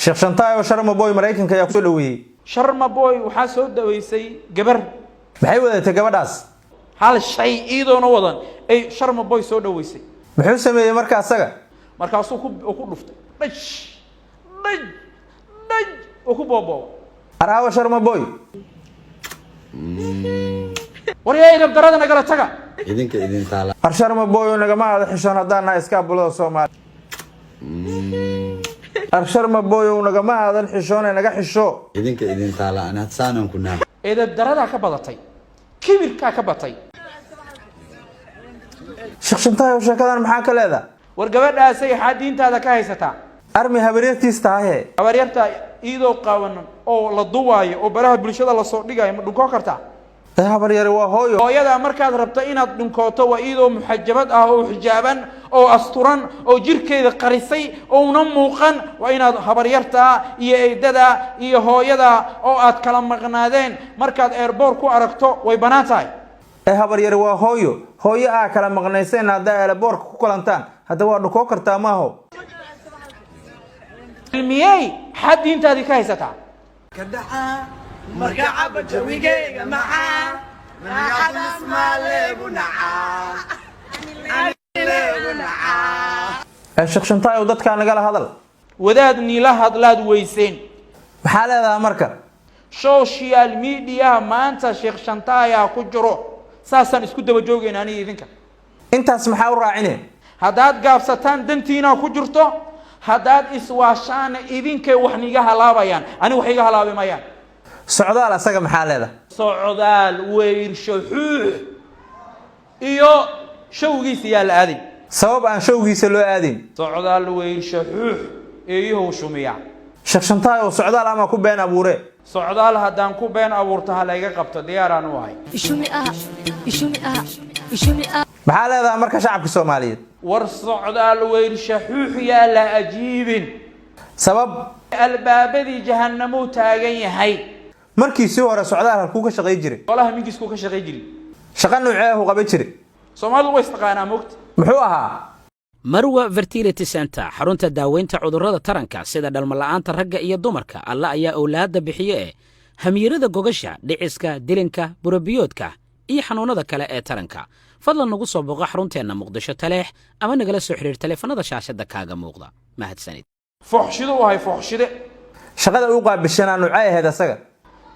Sheekh Shantaay oo Sharma Boy Mareykanka ayaa ku soo dhaweeyay. Sharma Boy waxa soo dhaweysay gabar. Maxay wadatay gabadhaas? Hal shay iidoona wadan ay Sharma Boy soo dhaweysay. Muxuu sameeyay markaa asaga? Markaasuu ku dhuftay. Dhaj oo ku boobo. Araawa Sharma Boy. Wariyay darada nagala taga. idin taala. Sharma Boy oo naga ma xishoon hadana iska bulada Soomaali. Sharma Boy oo naga ma xishoon naga xisho. idin taala ana saanan ku naam. darada ka badatay. Kibirka ka batay. Sheekh Shantaay oo sheekadan maxaa ka leedahay? War gabadhaas ay xadiintaada ka haysataa. Armi habaryartiis tahay. Habaryarta iidoo qaawan oo la duwaayo oo baraha bulshada la soo dhigayo ma dhunko kartaa. Habaryar waa hooyo. Hooyada markaad rabto inaad dhunkooto waa iidoo muxajabad ah oo xijaaban oo asturan oo jirkeeda qarisay oo una muuqan waa inaad habaryarta iyo eedada iyo hooyada oo aad kala maqnaadeen markaad airport ku aragto way banaan tahay. Habaryar waa hooyo. Hooyo aa kala maqnayseen hadda airport ku kulantaan hadda waa dhunko kartaa maaho. المياه حد انت هذه كايستا كدحا مرقع بجويجي معا من حد اسمع لبنعا Sheekh Shantaay oo dadka naga hadal wadaadni la hadlaad weyseen maxaa leedahay marka social media maanta Sheekh Shantaay ku jiro saasan isku daba joogeen ani idinka intaas maxaa u raacineen hadaad gaabsataan dantiina ku jirto hadaad iswaashaan idinka wax niga halaabayaan ani wax iga halaabimayaan socdaal asaga maxaa leedahay socdaal weyr shuux iyo showgiisa yaa la aadin sabab aan showgiisa loo aadin socdaal weyr shuux iyo shumiya Sheekh Shantaay oo socdaal ama ku been abuure socdaal hadaan ku been abuurto hal iga qabto diyaaraan u ahay maxaa leedahay marka shacabka Soomaaliyeed war socdaal weyr shuux yaa la ajiibin sabab albaabadii jahannamo taagan yahay markii si hore socdaal halku ka shaqay jiray walaha minkiisku ka shaqay jiray shaqa nuucee uu qabay jiray Soomaalidu way istaqaanaa moogta muxuu ahaa Marwa Fertility Center xarunta daaweynta cudurrada taranka sida dhalmo la'aanta ragga iyo dumarka alla ayaa awlaadda bixiye hamiirada gogasha dhiciska dilinka burabiyoodka iyo xanuunada kale ee taranka fadlan nagu soo booqo xarunteena Muqdisho Taleex ama nagala soo xiriir taleefanada shaashada kaaga muuqda mahadsanid fuxshido wahay fuxshide shaqada uu qaabishana nuucay ahayd asaga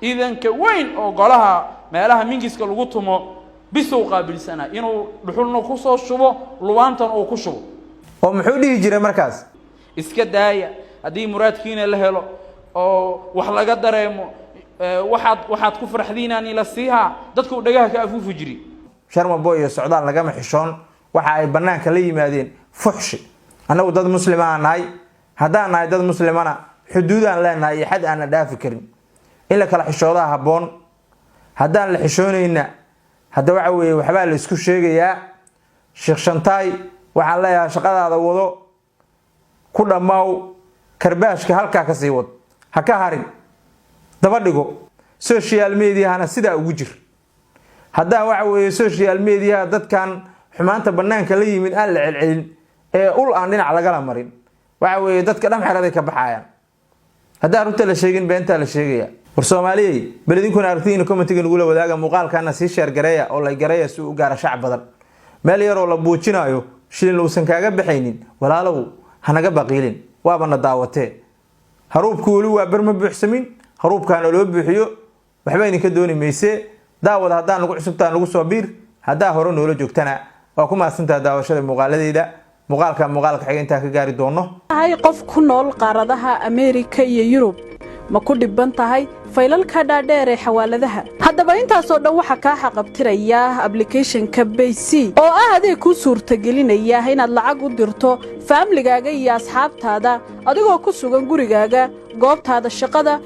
idanka weyn oo golaha meelaha mingiska lagu tumo bisoo qaabilsana inuu dhuxulno ku soo shubo luwaantan oo ku shubo oo muxuu dhihi jiray markaas iska daaya hadii muraadkiina la helo oo wax laga dareemo waxaad ku farxdiinaan ila siiha dadku dhagaha ka afuufu jiri Sharma Boy iyo socdaal lagama xishoon waxa ay banaanka la yimaadeen fuxshi anagu dad muslimaan nahay hadaan nahay dad muslimana xuduudaan leenahay xad aan dhaafi karin ila kala xishooda haboon hadaan la xishoonayna hada waxa weeye waxba la isku sheegayaa Sheekh Shantaay waxa la yahay shaqadaada wado ku dhamaaw karbaashka halka ka sii wad ha ka harin daba dhigo social media hana sida ugu jir hada waxa weeye social media dadkan xumaanta banaanka la yimid aan la celcelin ee ul aan dhinac laga la marin waxa weeye dadka dhamxiraday ka baxayaan hada runta la sheegin beenta la sheegaya war Soomaaliyeey baladinkuna aragtiin commentiga nagu la wadaaga muuqaalkana si share gareeya oo la gareeya si uu gaar shacab badan meel yar oo la buujinayo shilin uusan kaaga baxaynin walaalow hanaga baqiilin waabana daawatee haruubku wali waa barma buuxsamin haruubkaana loo buuxiyo waxba idinka dooni meeyse daawada hadaan lagu cusubtaan lagu soo biir hadaa hore noola joogtana waa ku maasantaa daawashada muuqaaladeeda muuqaalka xiga inta ka gaari doono hay qof ku nool qaaradaha Ameerika iyo Yurub ma ku dhiban tahay faylalka dhaadheer ee xawaaladaha haddaba intaas oo dhan waxa ka xaqabtiraya application-ka Payc oo aad ku suurtagelinaya inaad lacag u dirto family-gaaga iyo asxaabtaada adigoo ku sugan gurigaaga goobtaada shaqada